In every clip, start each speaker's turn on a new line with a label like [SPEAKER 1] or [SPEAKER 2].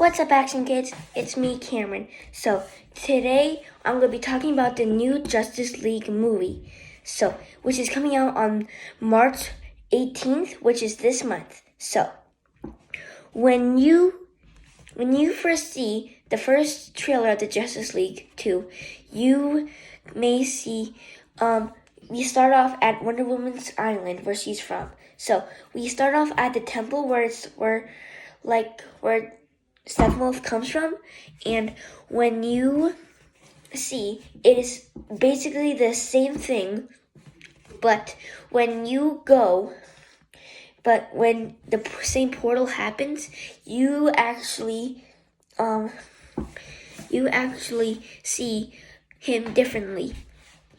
[SPEAKER 1] What's up, Action Kids? It's me, Cameron. So, today I'm going to be talking about the new Justice League movie, which is coming out on March 18th, which is this month. So, when you first see the first trailer of the Justice League 2, you may see, we start off at Wonder Woman's island, where she's from. So, we start off at the temple where Steppenwolf comes from, and when you see, it is basically the same thing, but when the same portal happens, you actually see him differently.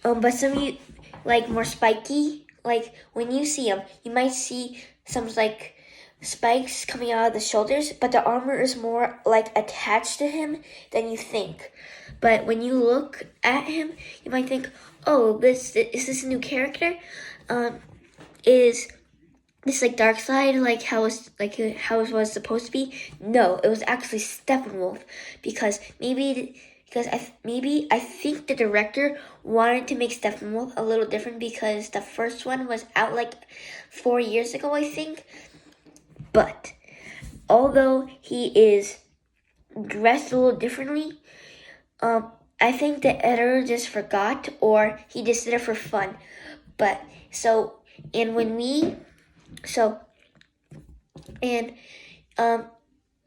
[SPEAKER 1] But some of you, more spiky, when you see him, you might see some spikes coming out of the shoulders, but the armor is more attached to him than you think. But when you look at him, you might think, oh, is this a new character? Is this Darkseid, how it was supposed to be? No, it was actually Steppenwolf, because I think the director wanted to make Steppenwolf a little different, because the first one was out 4 years ago, I think. But although he is dressed a little differently, I think the editor just forgot, or he just did it for fun.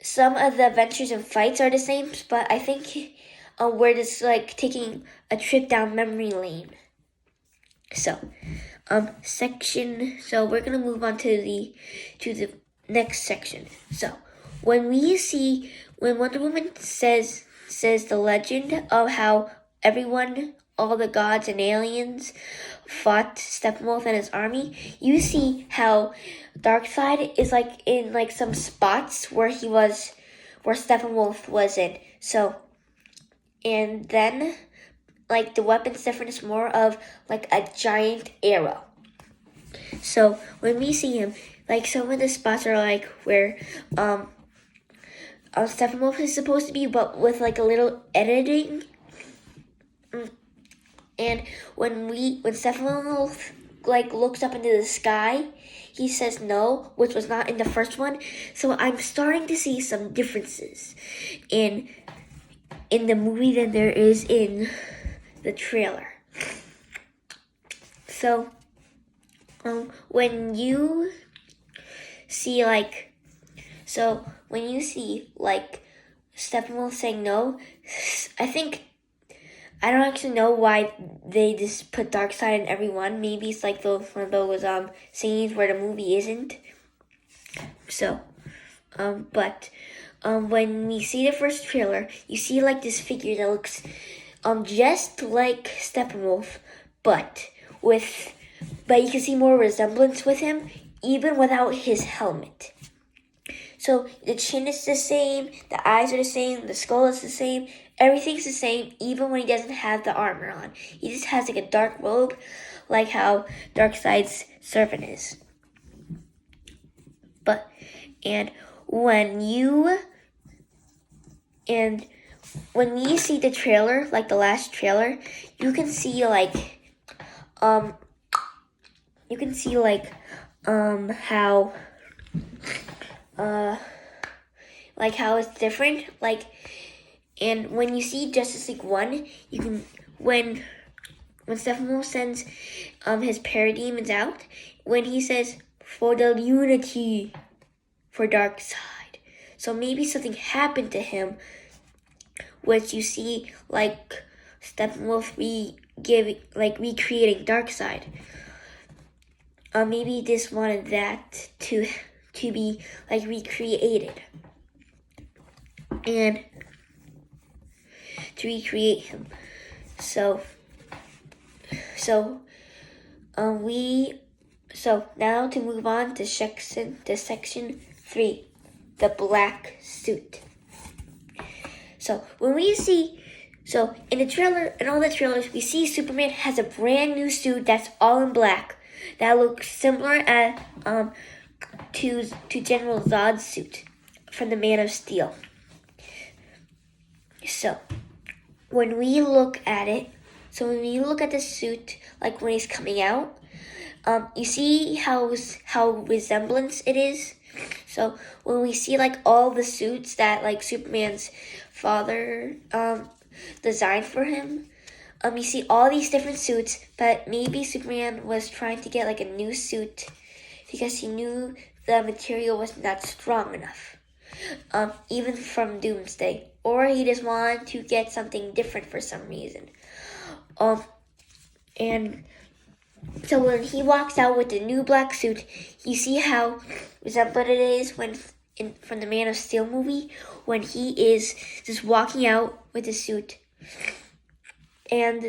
[SPEAKER 1] Some of the adventures and fights are the same, but I think we're just taking a trip down memory lane. So we're gonna move on to the next section. So when Wonder Woman says the legend of how all the gods and aliens fought Steppenwolf and his army, you see how Darkseid is in some spots where Steppenwolf was in. So, and then the weapon's different, is more of a giant arrow. So when we see him, some of the spots are where Steppenwolf is supposed to be, but with a little editing. And when Steppenwolf looks up into the sky, he says no, which was not in the first one. So I'm starting to see some differences in the movie than there is in the trailer. So when you see Steppenwolf saying no, I don't actually know why they just put Darkseid in every one. Maybe it's one of those scenes where the movie isn't. So, when we see the first trailer, you see this figure that looks just like Steppenwolf, but you can see more resemblance with him, even without his helmet. So the chin is the same, the eyes are the same, the skull is the same, everything's the same, even when he doesn't have the armor on. He just has a dark robe, like how Darkseid's servant is. When you see the trailer, the last trailer, you can see how it's different, and when you see Justice League 1, you can, when Steppenwolf sends his parademons out, when he says, for the unity, for Darkseid. So maybe something happened to him, which you see Steppenwolf recreating Darkseid. Maybe just wanted that to be recreated, and to recreate him. So now to move on to section 3, the black suit. So when we see, in the trailer, in all the trailers, we see Superman has a brand new suit that's all in black, that looks similar to General Zod's suit from the Man of Steel. So when we look at it, so when we look at the suit, like when he's coming out, you see how resemblance it is. So when we see like all the suits that like Superman's father designed for him, you see all these different suits, but maybe Superman was trying to get like a new suit because he knew the material was not strong enough, even from Doomsday, or he just wanted to get something different for some reason. And so when he walks out with the new black suit, you see how resemblant it is from the Man of Steel movie, when he is just walking out with the suit. And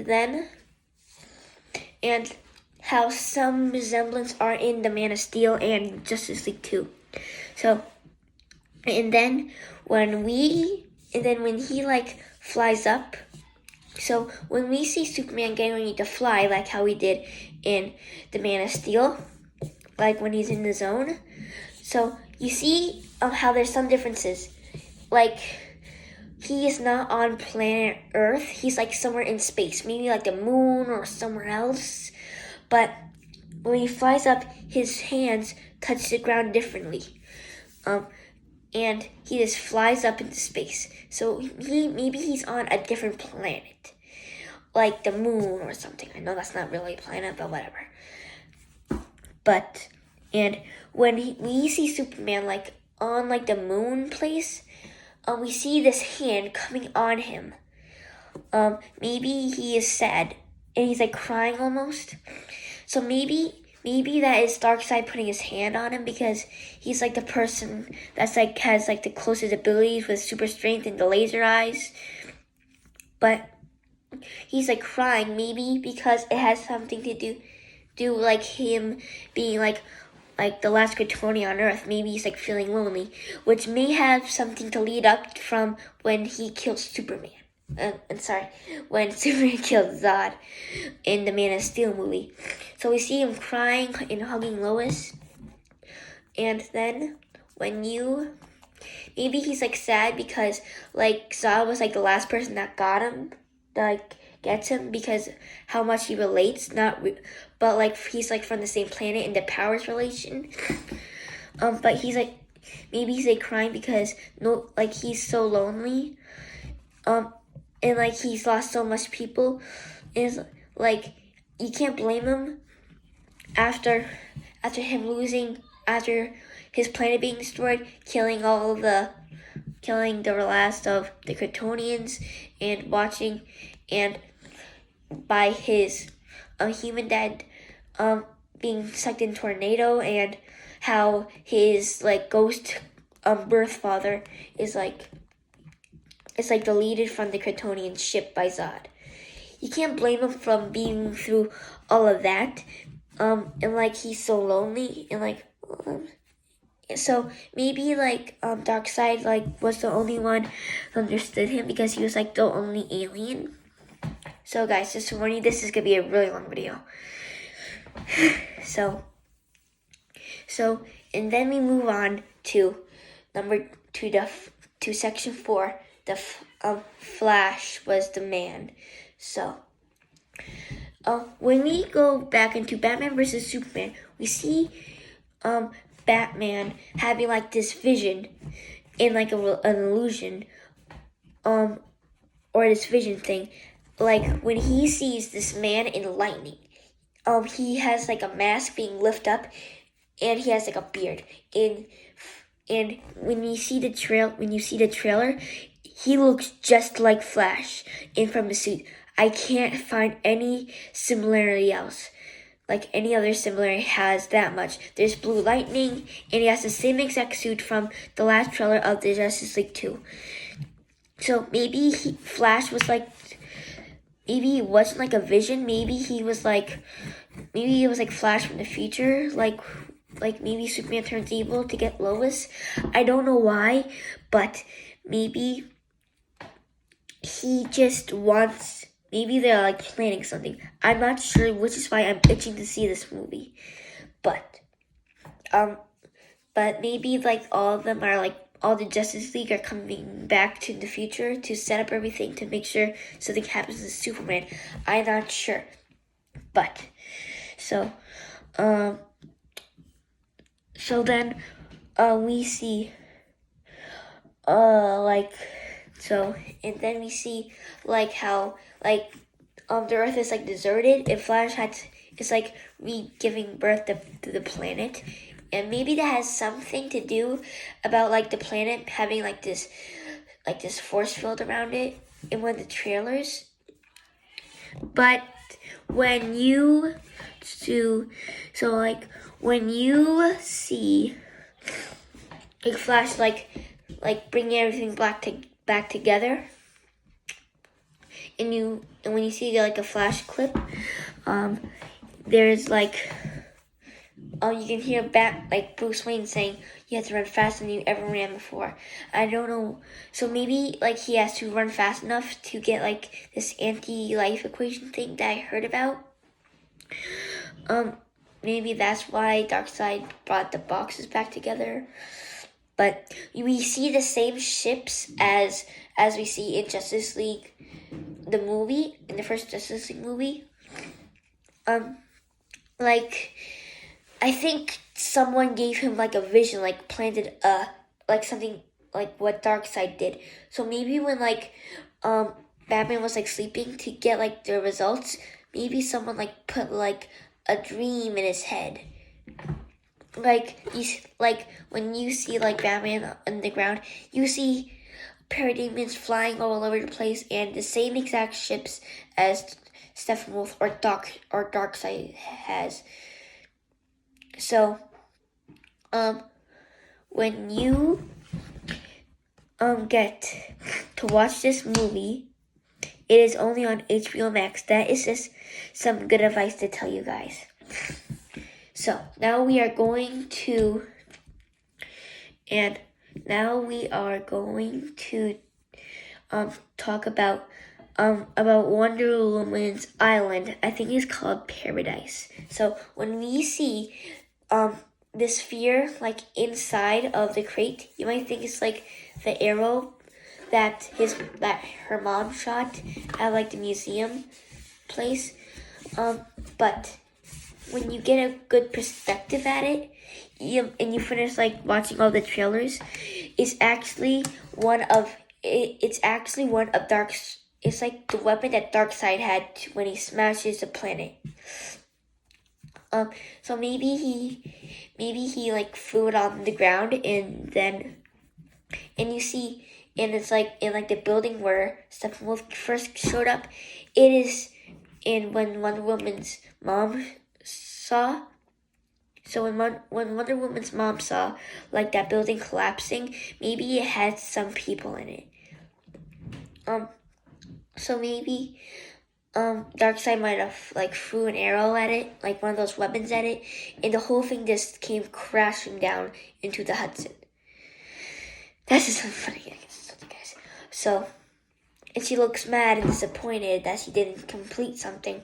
[SPEAKER 1] how some resemblance are in the Man of Steel and Justice League 2. So, and then when he like flies up, so when we see Superman getting ready to fly, like how he did in the Man of Steel, like when he's in the zone, so you see how there's some differences. Like, he is not on planet Earth. He's like somewhere in space, maybe like the moon or somewhere else. But when he flies up, his hands touch the ground differently. And he just flies up into space. So maybe he's on a different planet, like the moon or something. I know that's not really a planet, but whatever. And when we see Superman like on like the moon place, we see this hand coming on him. Maybe he is sad and he's like crying almost. So maybe that is Darkseid putting his hand on him because he's like the person that's like has like the closest abilities with super strength and the laser eyes. But he's like crying, maybe because it has something to do like him being like the last Kryptonian on Earth. Maybe he's like feeling lonely, which may have something to lead up from when he kills Superman. When Superman killed Zod in the Man of Steel movie. So we see him crying and hugging Lois. And then maybe he's like sad because like Zod was like the last person that got him, like gets him because how much he relates, but like he's like from the same planet in the powers relation. But he's like, maybe he's like crying because he's so lonely. And like he's lost so much people. Is like you can't blame him after his planet being destroyed, killing the last of the Kryptonians, and by his human dad being sucked in a tornado, and how his like ghost birth father is like deleted from the Kryptonian ship by Zod. You can't blame him from being through all of that, and like he's so lonely, and like so maybe like Darkseid like was the only one who understood him because he was like the only alien. So guys, just to warn you, this is gonna be a really long video. So and then we move on to to section 4. The Flash was the man. So, when we go back into Batman versus Superman, we see Batman having like this vision in like an illusion, or this vision thing, like when he sees this man in lightning. He has like a mask being lifted up, and he has like a beard. And when you see the trailer, he looks just like Flash from the suit. I can't find any similarity else. Like any other similarity has that much. There's blue lightning, and he has the same exact suit from the last trailer of the Justice League 2. So maybe Flash was like, maybe it wasn't like a vision. Maybe it was like Flash from the future. Like maybe Superman turns evil to get Lois. I don't know why, but maybe he just wants, maybe they're like planning something. I'm not sure, which is why I'm itching to see this movie. But maybe like all of them are like all the Justice League are coming back to the future to set up everything to make sure something happens to Superman. I'm not sure, but so then we see and then we see like how like the Earth is like deserted and Flash is like giving birth to the planet, and maybe that has something to do about like the planet having like this force field around it in one of the trailers. But when you when you see like Flash like bringing everything back together, and when you see like a Flash clip, there's like you can hear Bruce Wayne saying you have to run faster than you ever ran before. I don't know, so maybe like he has to run fast enough to get like this anti-life equation thing that I heard about. Maybe that's why Darkseid brought the boxes back together. But we see the same ships as we see in Justice League, the movie, in the first Justice League movie. I think someone gave him like a vision, like planted something like what Darkseid did. So maybe when Batman was like sleeping to get like the results, maybe someone like put like a dream in his head. When you see like Batman on the ground, you see parademons flying all over the place and the same exact ships as Steppenwolf or Darkseid has. So, when you get to watch this movie, it is only on HBO Max. That is just some good advice to tell you guys. So now we are going to talk about Wonder Woman's island. I think it's called Paradise. So when we see this sphere like inside of the crate, you might think it's like the arrow that her mom shot at like the museum place. But when you get a good perspective at it, and you finish like watching all the trailers, it's actually one of Dark's. It's like the weapon that Darkseid had when he smashes the planet. So maybe he like threw it on the ground, and you see, and it's like in like the building where Steppenwolf first showed up. It is in when Wonder Woman's mom saw. So when Wonder Woman's mom saw like that building collapsing, maybe it had some people in it. So maybe Darkseid might have like threw an arrow at it, like one of those weapons at it, and the whole thing just came crashing down into the Hudson. That's just funny, I guess, guys. So, and she looks mad and disappointed that she didn't complete something.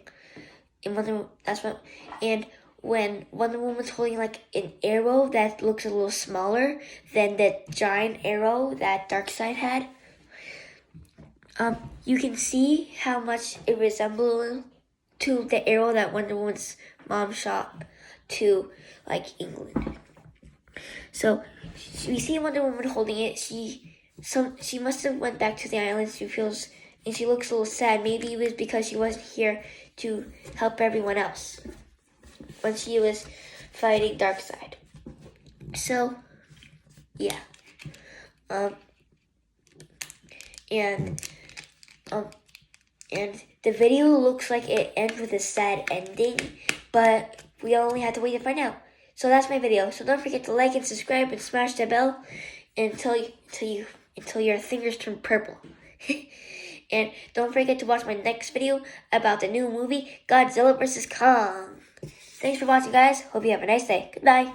[SPEAKER 1] And when Wonder Woman's holding like an arrow that looks a little smaller than the giant arrow that Darkseid had, you can see how much it resembles to the arrow that Wonder Woman's mom shot to like England. So we see Wonder Woman holding it. She must have went back to the island. She looks a little sad. Maybe it was because she wasn't here to help everyone else when she was fighting Darkseid. So yeah. And the video looks like it ends with a sad ending, but we only have to wait to find out. So that's my video. So don't forget to like and subscribe and smash the bell until your fingers turn purple. And don't forget to watch my next video about the new movie Godzilla vs. Kong. Thanks for watching, guys. Hope you have a nice day. Goodbye.